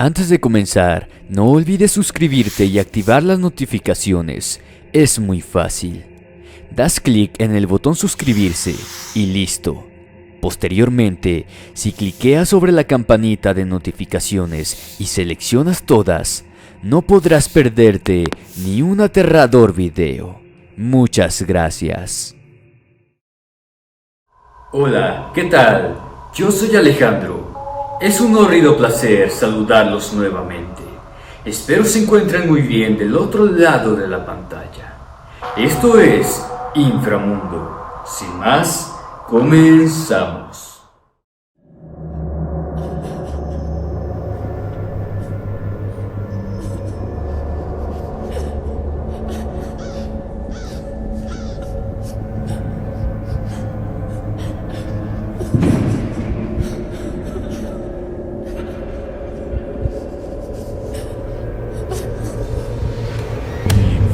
Antes de comenzar, no olvides suscribirte y activar las notificaciones. Es muy fácil. Das clic en el botón suscribirse y listo. Posteriormente, si cliqueas sobre la campanita de notificaciones y seleccionas todas, no podrás perderte ni un aterrador video. Muchas gracias. Hola, ¿qué tal? Yo soy Alejandro. Es un horrido placer saludarlos nuevamente. Espero se encuentren muy bien del otro lado de la pantalla. Esto es Inframundo. Sin más, comenzamos.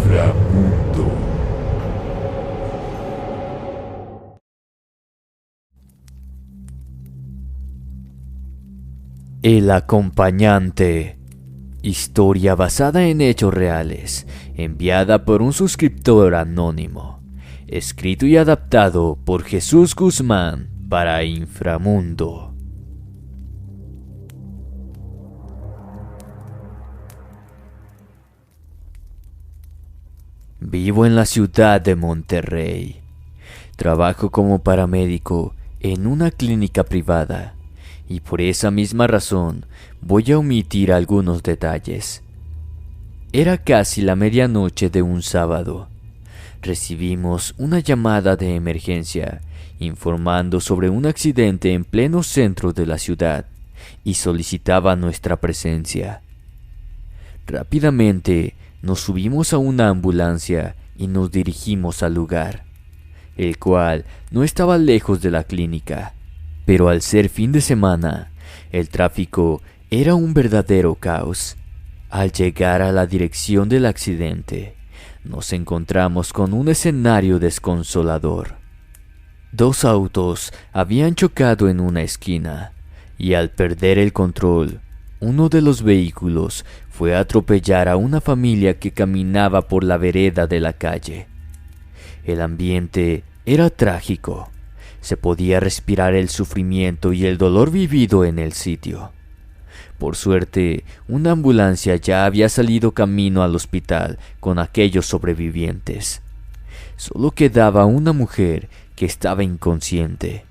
Inframundo. El acompañante. Historia basada en hechos reales, enviada por un suscriptor anónimo. Escrito y adaptado por Jesús Guzmán para Inframundo. Vivo en la ciudad de Monterrey. Trabajo como paramédico en una clínica privada. Y por esa misma razón voy a omitir algunos detalles. Era casi la medianoche de un sábado. Recibimos una llamada de emergencia informando sobre un accidente en pleno centro de la ciudad y solicitaba nuestra presencia. Rápidamente nos subimos a una ambulancia y nos dirigimos al lugar, el cual no estaba lejos de la clínica. Pero al ser fin de semana, el tráfico era un verdadero caos. Al llegar a la dirección del accidente, nos encontramos con un escenario desconsolador. Dos autos habían chocado en una esquina, y al perder el control, uno de los vehículos fue a atropellar a una familia que caminaba por la vereda de la calle. El ambiente era trágico. Se podía respirar el sufrimiento y el dolor vivido en el sitio. Por suerte, una ambulancia ya había salido camino al hospital con aquellos sobrevivientes. Solo quedaba una mujer que estaba inconsciente,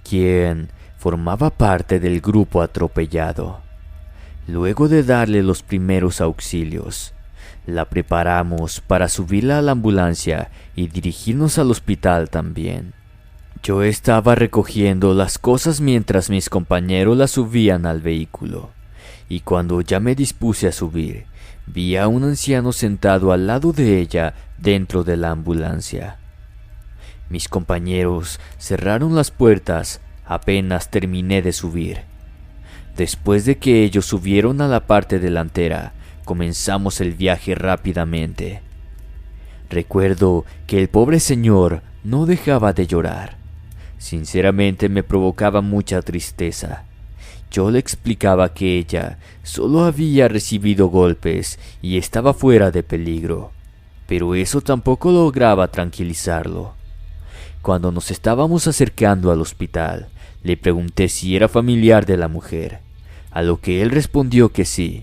quien formaba parte del grupo atropellado. Luego de darle los primeros auxilios, la preparamos para subirla a la ambulancia y dirigirnos al hospital también. Yo estaba recogiendo las cosas mientras mis compañeros la subían al vehículo, y cuando ya me dispuse a subir, vi a un anciano sentado al lado de ella dentro de la ambulancia. Mis compañeros cerraron las puertas apenas terminé de subir. Después de que ellos subieron a la parte delantera, comenzamos el viaje rápidamente. Recuerdo que el pobre señor no dejaba de llorar. Sinceramente me provocaba mucha tristeza. Yo le explicaba que ella solo había recibido golpes y estaba fuera de peligro, pero eso tampoco lograba tranquilizarlo. Cuando nos estábamos acercando al hospital, le pregunté si era familiar de la mujer, a lo que él respondió que sí,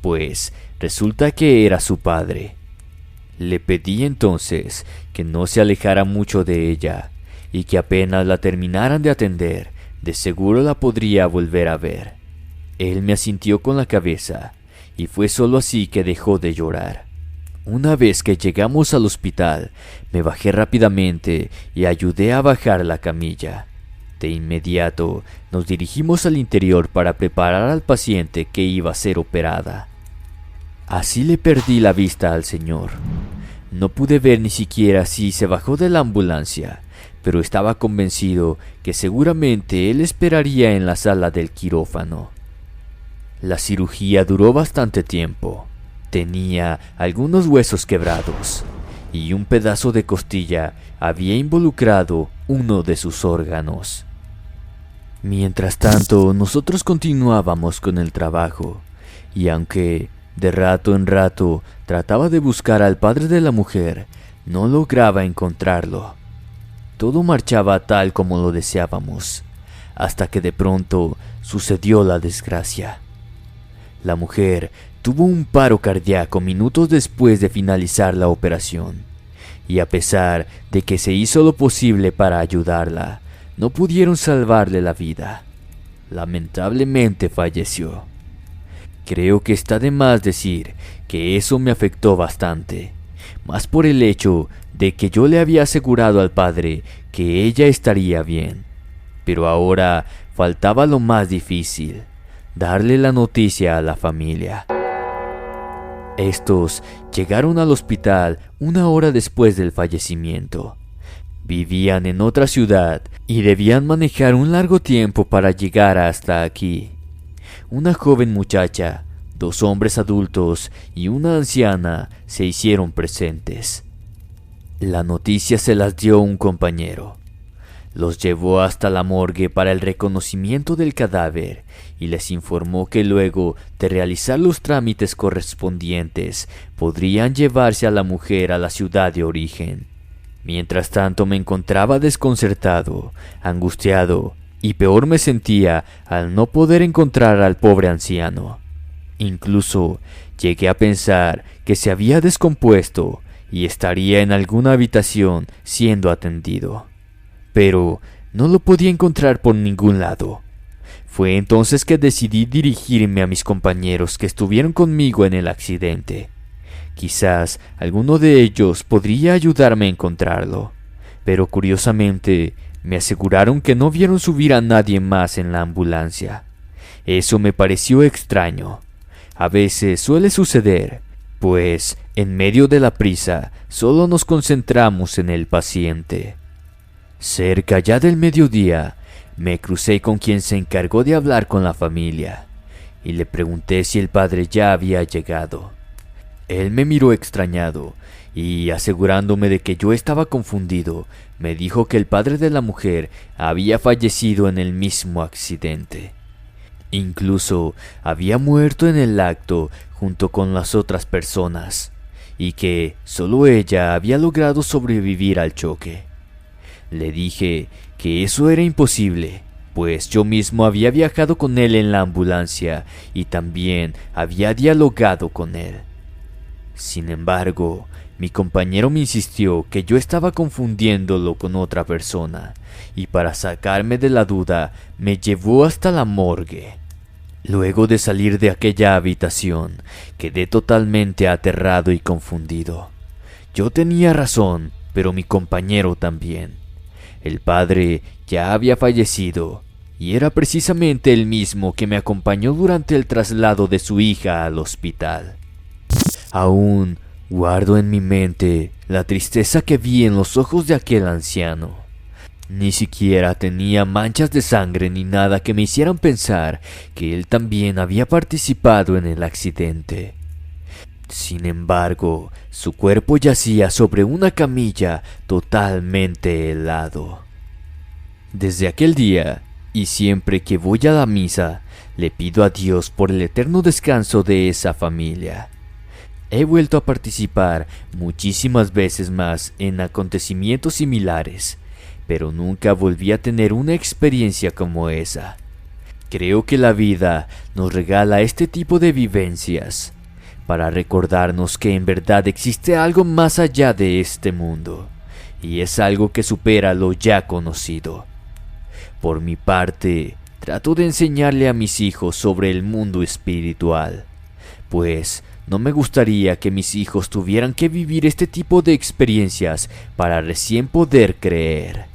pues resulta que era su padre. Le pedí entonces que no se alejara mucho de ella, y que apenas la terminaran de atender, de seguro la podría volver a ver. Él me asintió con la cabeza, y fue solo así que dejó de llorar. Una vez que llegamos al hospital, me bajé rápidamente y ayudé a bajar la camilla. De inmediato, nos dirigimos al interior para preparar al paciente que iba a ser operada. Así le perdí la vista al señor. No pude ver ni siquiera si se bajó de la ambulancia, pero estaba convencido que seguramente él esperaría en la sala del quirófano. La cirugía duró bastante tiempo. Tenía algunos huesos quebrados y un pedazo de costilla había involucrado uno de sus órganos. Mientras tanto, nosotros continuábamos con el trabajo y aunque de rato en rato trataba de buscar al padre de la mujer, no lograba encontrarlo. Todo marchaba tal como lo deseábamos, hasta que de pronto sucedió la desgracia. La mujer tuvo un paro cardíaco minutos después de finalizar la operación, y a pesar de que se hizo lo posible para ayudarla, no pudieron salvarle la vida. Lamentablemente falleció. Creo que está de más decir que eso me afectó bastante, más por el hecho de que yo le había asegurado al padre que ella estaría bien. Pero ahora faltaba lo más difícil, darle la noticia a la familia. Estos llegaron al hospital 1 hora después del fallecimiento. Vivían en otra ciudad y debían manejar un largo tiempo para llegar hasta aquí. Una joven muchacha, 2 hombres adultos y una anciana se hicieron presentes. La noticia se las dio un compañero. Los llevó hasta la morgue para el reconocimiento del cadáver y les informó que luego de realizar los trámites correspondientes podrían llevarse a la mujer a la ciudad de origen. Mientras tanto me encontraba desconcertado, angustiado y peor me sentía al no poder encontrar al pobre anciano. Incluso llegué a pensar que se había descompuesto y estaría en alguna habitación siendo atendido. Pero no lo podía encontrar por ningún lado. Fue entonces que decidí dirigirme a mis compañeros que estuvieron conmigo en el accidente. Quizás alguno de ellos podría ayudarme a encontrarlo, pero curiosamente me aseguraron que no vieron subir a nadie más en la ambulancia. Eso me pareció extraño. A veces suele suceder, pues en medio de la prisa solo nos concentramos en el paciente. Cerca ya del mediodía, me crucé con quien se encargó de hablar con la familia y le pregunté si el padre ya había llegado. Él me miró extrañado y, asegurándome de que yo estaba confundido, me dijo que el padre de la mujer había fallecido en el mismo accidente. Incluso había muerto en el acto junto con las otras personas, y que solo ella había logrado sobrevivir al choque. Le dije que eso era imposible, pues yo mismo había viajado con él en la ambulancia y también había dialogado con él. Sin embargo, mi compañero me insistió que yo estaba confundiéndolo con otra persona, y para sacarme de la duda me llevó hasta la morgue. Luego de salir de aquella habitación, quedé totalmente aterrado y confundido. Yo tenía razón, pero mi compañero también. El padre ya había fallecido, y era precisamente el mismo que me acompañó durante el traslado de su hija al hospital. Aún guardo en mi mente la tristeza que vi en los ojos de aquel anciano. Ni siquiera tenía manchas de sangre ni nada que me hicieran pensar que él también había participado en el accidente. Sin embargo, su cuerpo yacía sobre una camilla totalmente helado. Desde aquel día, y siempre que voy a la misa, le pido a Dios por el eterno descanso de esa familia. He vuelto a participar muchísimas veces más en acontecimientos similares, pero nunca volví a tener una experiencia como esa. Creo que la vida nos regala este tipo de vivencias para recordarnos que en verdad existe algo más allá de este mundo, y es algo que supera lo ya conocido. Por mi parte, trato de enseñarle a mis hijos sobre el mundo espiritual, pues no me gustaría que mis hijos tuvieran que vivir este tipo de experiencias para recién poder creer.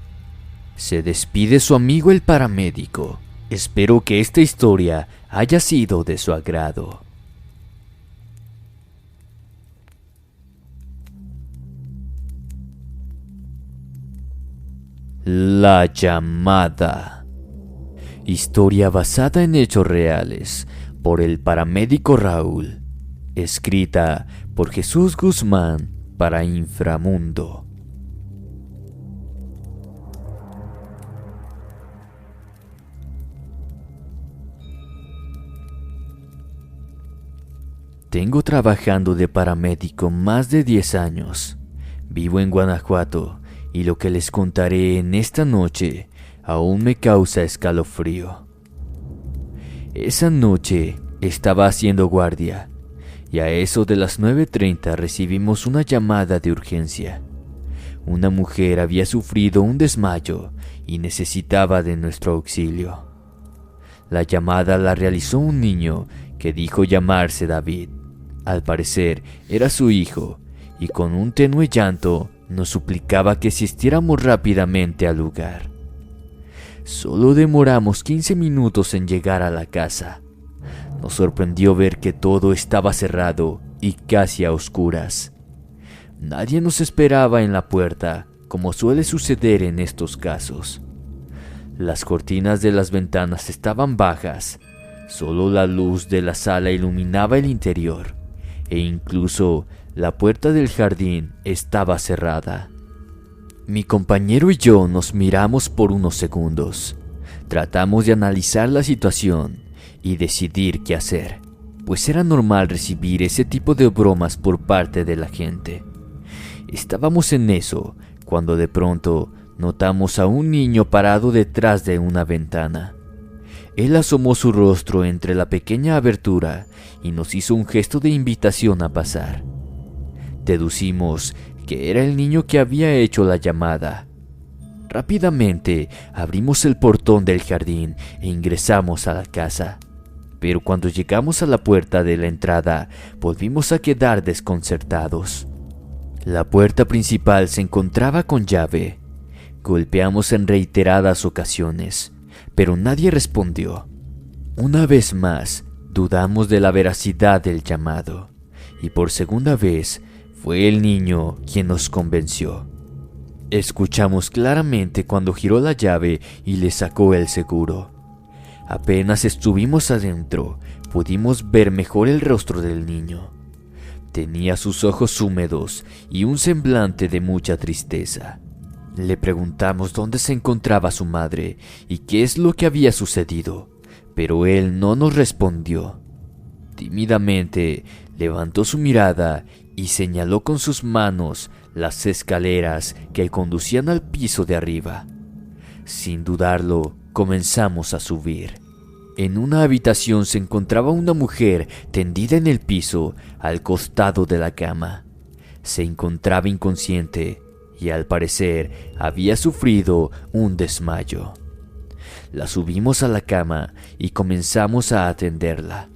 Se despide su amigo el paramédico. Espero que esta historia haya sido de su agrado. La llamada. Historia basada en hechos reales por el paramédico Raúl. Escrita por Jesús Guzmán para Inframundo. Tengo trabajando de paramédico más de 10 años. Vivo en Guanajuato y lo que les contaré en esta noche aún me causa escalofrío. Esa noche estaba haciendo guardia y a eso de las 9:30 recibimos una llamada de urgencia. Una mujer había sufrido un desmayo y necesitaba de nuestro auxilio. La llamada la realizó un niño que dijo llamarse David. Al parecer era su hijo y con un tenue llanto nos suplicaba que asistiéramos rápidamente al lugar. Solo demoramos 15 minutos en llegar a la casa. Nos sorprendió ver que todo estaba cerrado y casi a oscuras. Nadie nos esperaba en la puerta, como suele suceder en estos casos. Las cortinas de las ventanas estaban bajas, solo la luz de la sala iluminaba el interior, e incluso la puerta del jardín estaba cerrada. Mi compañero y yo nos miramos por unos segundos. Tratamos de analizar la situación y decidir qué hacer, pues era normal recibir ese tipo de bromas por parte de la gente. Estábamos en eso cuando de pronto notamos a un niño parado detrás de una ventana. Él asomó su rostro entre la pequeña abertura y nos hizo un gesto de invitación a pasar. Deducimos que era el niño que había hecho la llamada. Rápidamente abrimos el portón del jardín e ingresamos a la casa. Pero cuando llegamos a la puerta de la entrada, volvimos a quedar desconcertados. La puerta principal se encontraba con llave. Golpeamos en reiteradas ocasiones, pero nadie respondió. Una vez más, dudamos de la veracidad del llamado, y por segunda vez fue el niño quien nos convenció. Escuchamos claramente cuando giró la llave y le sacó el seguro. Apenas estuvimos adentro, pudimos ver mejor el rostro del niño. Tenía sus ojos húmedos y un semblante de mucha tristeza. Le preguntamos dónde se encontraba su madre y qué es lo que había sucedido, pero él no nos respondió. Tímidamente levantó su mirada y señaló con sus manos las escaleras que conducían al piso de arriba. Sin dudarlo, comenzamos a subir. En una habitación se encontraba una mujer tendida en el piso al costado de la cama. Se encontraba inconsciente y al parecer había sufrido un desmayo. La subimos a la cama y comenzamos a atenderla.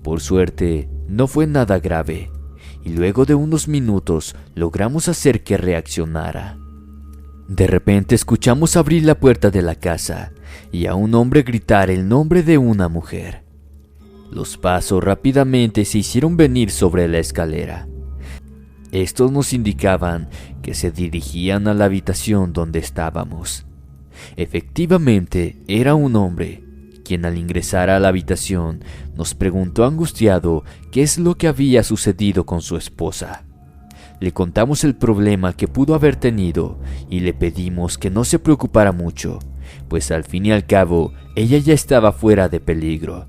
Por suerte, no fue nada grave, y luego de unos minutos logramos hacer que reaccionara. De repente escuchamos abrir la puerta de la casa y a un hombre gritar el nombre de una mujer. Los pasos rápidamente se hicieron venir sobre la escalera. Estos nos indicaban que se dirigían a la habitación donde estábamos. Efectivamente, era un hombre, quien al ingresar a la habitación nos preguntó angustiado qué es lo que había sucedido con su esposa. Le contamos el problema que pudo haber tenido y le pedimos que no se preocupara mucho, pues al fin y al cabo ella ya estaba fuera de peligro.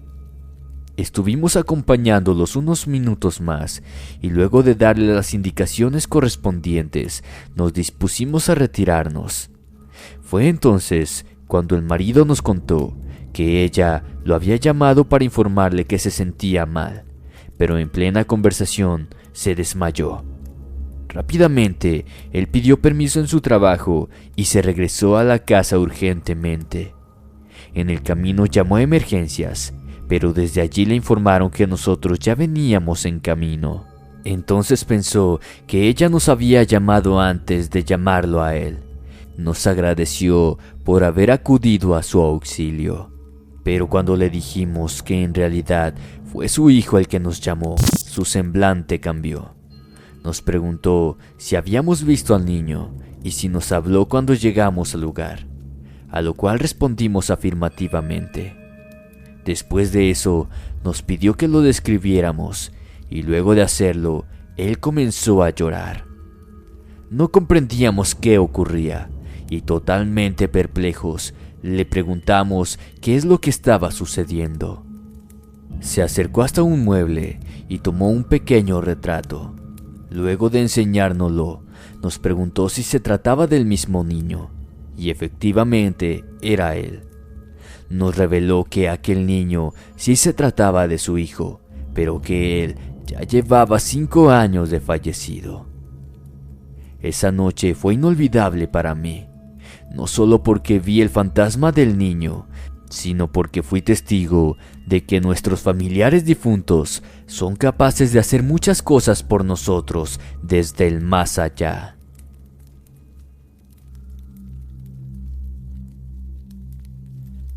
Estuvimos acompañándolos unos minutos más y luego de darle las indicaciones correspondientes nos dispusimos a retirarnos. Fue entonces cuando el marido nos contó que ella lo había llamado para informarle que se sentía mal, pero en plena conversación se desmayó. Rápidamente, él pidió permiso en su trabajo y se regresó a la casa urgentemente. En el camino llamó a emergencias, pero desde allí le informaron que nosotros ya veníamos en camino. Entonces pensó que ella nos había llamado antes de llamarlo a él. Nos agradeció por haber acudido a su auxilio, pero cuando le dijimos que en realidad fue su hijo el que nos llamó, su semblante cambió. Nos preguntó si habíamos visto al niño y si nos habló cuando llegamos al lugar, a lo cual respondimos afirmativamente. Después de eso, nos pidió que lo describiéramos y luego de hacerlo, él comenzó a llorar. No comprendíamos qué ocurría y totalmente perplejos, le preguntamos qué es lo que estaba sucediendo. Se acercó hasta un mueble y tomó un pequeño retrato. Luego de enseñárnoslo, nos preguntó si se trataba del mismo niño, y efectivamente era él. Nos reveló que aquel niño sí se trataba de su hijo, pero que él ya llevaba 5 años de fallecido. Esa noche fue inolvidable para mí, no solo porque vi el fantasma del niño, sino porque fui testigo de que nuestros familiares difuntos son capaces de hacer muchas cosas por nosotros desde el más allá.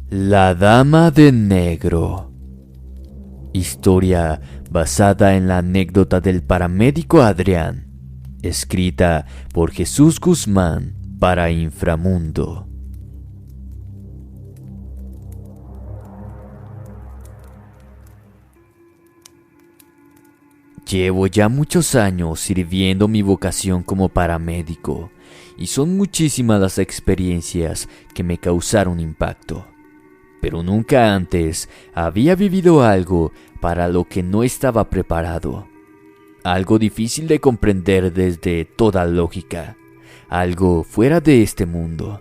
La Dama de Negro. Historia basada en la anécdota del paramédico Adrián, escrita por Jesús Guzmán para Inframundo. Llevo ya muchos años sirviendo mi vocación como paramédico, y son muchísimas las experiencias que me causaron impacto. Pero nunca antes había vivido algo para lo que no estaba preparado. Algo difícil de comprender desde toda lógica. Algo fuera de este mundo.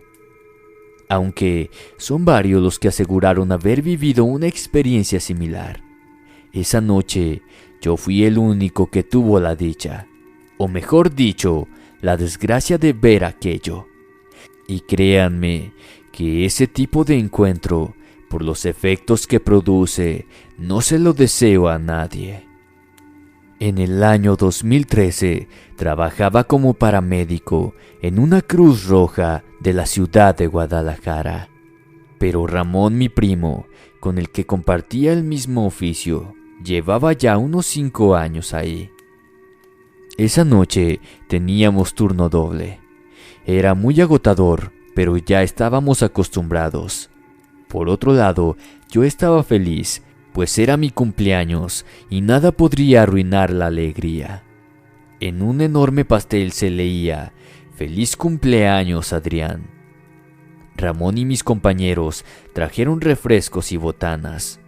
Aunque son varios los que aseguraron haber vivido una experiencia similar. Esa noche yo fui el único que tuvo la dicha, o mejor dicho, la desgracia de ver aquello. Y créanme que ese tipo de encuentro, por los efectos que produce, no se lo deseo a nadie. En el año 2013 trabajaba como paramédico en una Cruz Roja de la ciudad de Guadalajara. Pero Ramón, mi primo, con el que compartía el mismo oficio, llevaba ya unos 5 años ahí. Esa noche teníamos turno doble. Era muy agotador, pero ya estábamos acostumbrados. Por otro lado, yo estaba feliz, pues era mi cumpleaños y nada podría arruinar la alegría. En un enorme pastel se leía: «Feliz cumpleaños, Adrián». Ramón y mis compañeros trajeron refrescos y botanas.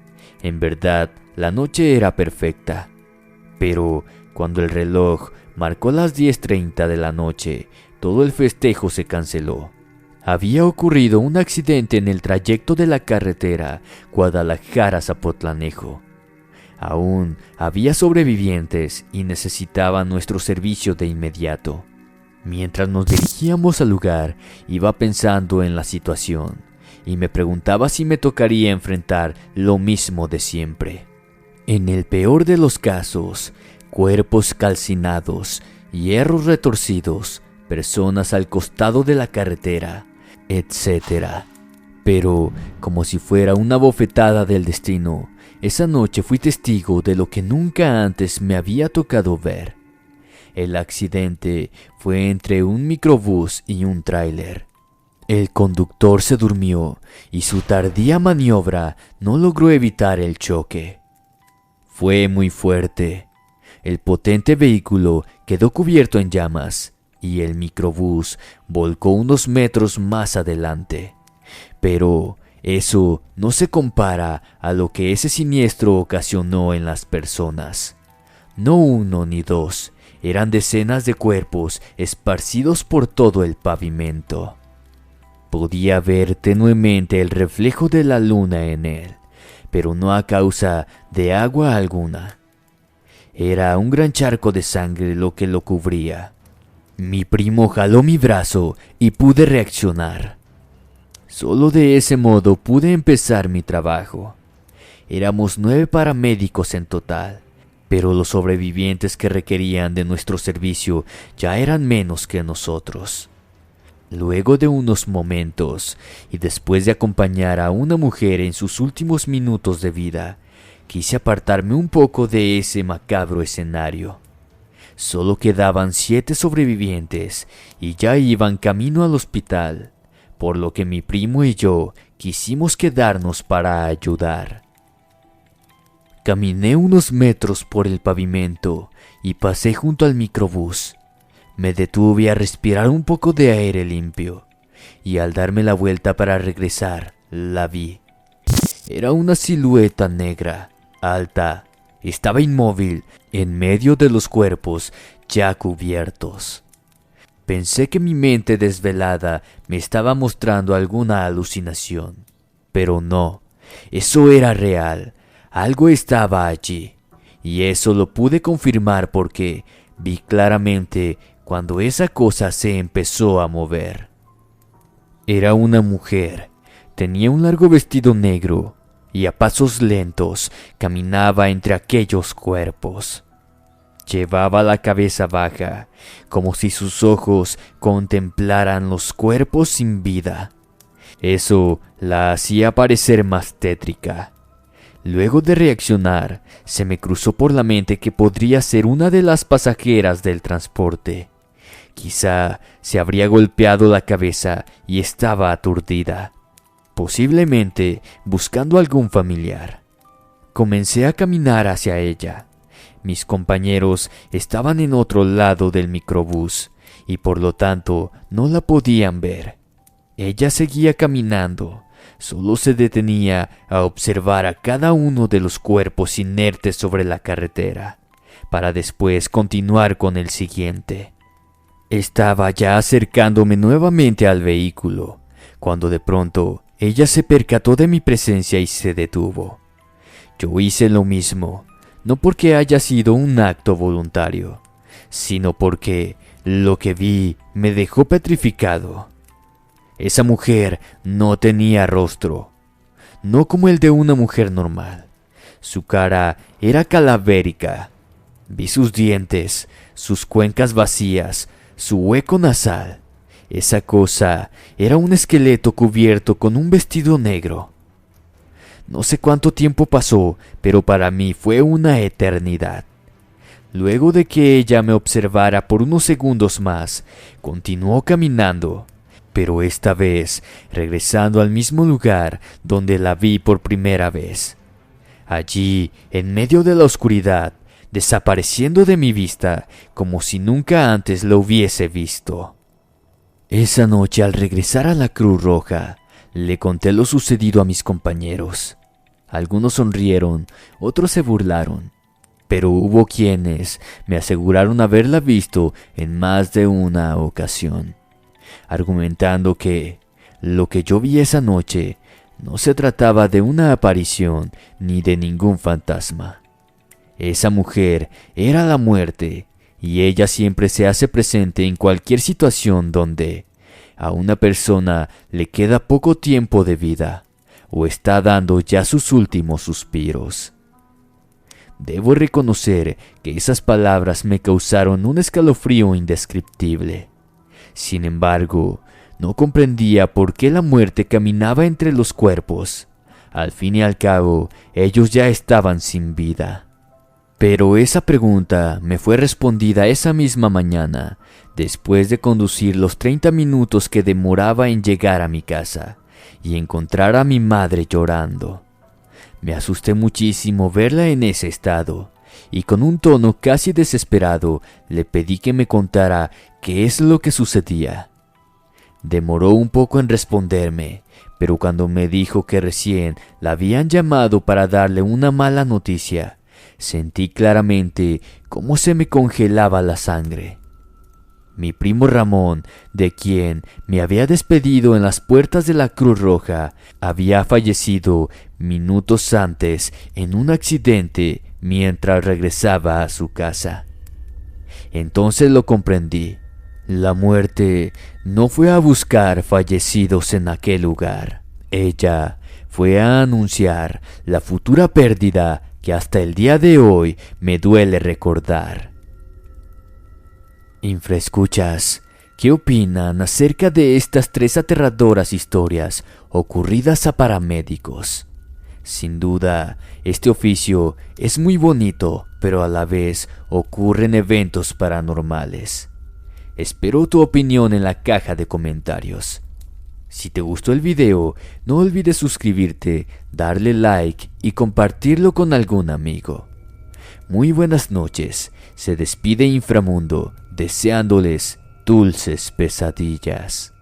En verdad, la noche era perfecta. Pero cuando el reloj marcó las 10:30 de la noche, todo el festejo se canceló. Había ocurrido un accidente en el trayecto de la carretera Guadalajara-Zapotlanejo. Aún había sobrevivientes y necesitaban nuestro servicio de inmediato. Mientras nos dirigíamos al lugar, iba pensando en la situación y me preguntaba si me tocaría enfrentar lo mismo de siempre. En el peor de los casos, cuerpos calcinados, hierros retorcidos, personas al costado de la carretera, etc. Pero, como si fuera una bofetada del destino, esa noche fui testigo de lo que nunca antes me había tocado ver. El accidente fue entre un microbús y un tráiler. El conductor se durmió y su tardía maniobra no logró evitar el choque. Fue muy fuerte. El potente vehículo quedó cubierto en llamas y el microbús volcó unos metros más adelante. Pero eso no se compara a lo que ese siniestro ocasionó en las personas. No uno ni dos, eran decenas de cuerpos esparcidos por todo el pavimento. Podía ver tenuemente el reflejo de la luna en él, pero no a causa de agua alguna. Era un gran charco de sangre lo que lo cubría. Mi primo jaló mi brazo y pude reaccionar. Solo de ese modo pude empezar mi trabajo. Éramos 9 paramédicos en total, pero los sobrevivientes que requerían de nuestro servicio ya eran menos que nosotros. Luego de unos momentos, y después de acompañar a una mujer en sus últimos minutos de vida, quise apartarme un poco de ese macabro escenario. Solo quedaban 7 sobrevivientes y ya iban camino al hospital, por lo que mi primo y yo quisimos quedarnos para ayudar. Caminé unos metros por el pavimento y pasé junto al microbús. Me detuve a respirar un poco de aire limpio y al darme la vuelta para regresar, la vi. Era una silueta negra, alta, estaba inmóvil en medio de los cuerpos ya cubiertos. Pensé que mi mente desvelada me estaba mostrando alguna alucinación, pero no, eso era real, algo estaba allí, y eso lo pude confirmar porque vi claramente cuando esa cosa se empezó a mover. Era una mujer, tenía un largo vestido negro y a pasos lentos caminaba entre aquellos cuerpos. Llevaba la cabeza baja, como si sus ojos contemplaran los cuerpos sin vida. Eso la hacía parecer más tétrica. Luego de reaccionar, se me cruzó por la mente que podría ser una de las pasajeras del transporte. Quizá se habría golpeado la cabeza y estaba aturdida, posiblemente buscando algún familiar. Comencé a caminar hacia ella. Mis compañeros estaban en otro lado del microbús y por lo tanto no la podían ver. Ella seguía caminando, solo se detenía a observar a cada uno de los cuerpos inertes sobre la carretera, para después continuar con el siguiente. Estaba ya acercándome nuevamente al vehículo, cuando de pronto ella se percató de mi presencia y se detuvo. Yo hice lo mismo, no porque haya sido un acto voluntario, sino porque lo que vi me dejó petrificado. Esa mujer no tenía rostro, no como el de una mujer normal. Su cara era calavérica. Vi sus dientes, sus cuencas vacías, su hueco nasal. Esa cosa era un esqueleto cubierto con un vestido negro. No sé cuánto tiempo pasó, pero para mí fue una eternidad. Luego de que ella me observara por unos segundos más, continuó caminando, pero esta vez regresando al mismo lugar donde la vi por primera vez. Allí, en medio de la oscuridad, desapareciendo de mi vista como si nunca antes lo hubiese visto. Esa noche, al regresar a la Cruz Roja, le conté lo sucedido a mis compañeros. Algunos sonrieron, otros se burlaron, pero hubo quienes me aseguraron haberla visto en más de una ocasión, argumentando que lo que yo vi esa noche no se trataba de una aparición ni de ningún fantasma. Esa mujer era la muerte, y ella siempre se hace presente en cualquier situación donde a una persona le queda poco tiempo de vida o está dando ya sus últimos suspiros. Debo reconocer que esas palabras me causaron un escalofrío indescriptible. Sin embargo, no comprendía por qué la muerte caminaba entre los cuerpos. Al fin y al cabo, ellos ya estaban sin vida. Pero esa pregunta me fue respondida esa misma mañana, después de conducir los 30 minutos que demoraba en llegar a mi casa y encontrar a mi madre llorando. Me asusté muchísimo verla en ese estado, y con un tono casi desesperado le pedí que me contara qué es lo que sucedía. Demoró un poco en responderme, pero cuando me dijo que recién la habían llamado para darle una mala noticia, sentí claramente cómo se me congelaba la sangre. Mi primo Ramón, de quien me había despedido en las puertas de la Cruz Roja, había fallecido minutos antes en un accidente mientras regresaba a su casa. Entonces lo comprendí. La muerte no fue a buscar fallecidos en aquel lugar. Ella fue a anunciar la futura pérdida que hasta el día de hoy me duele recordar. Infraescuchas, ¿qué opinan acerca de estas 3 aterradoras historias ocurridas a paramédicos? Sin duda, este oficio es muy bonito, pero a la vez ocurren eventos paranormales. Espero tu opinión en la caja de comentarios. Si te gustó el video, no olvides suscribirte, darle like y compartirlo con algún amigo. Muy buenas noches, se despide Inframundo, deseándoles dulces pesadillas.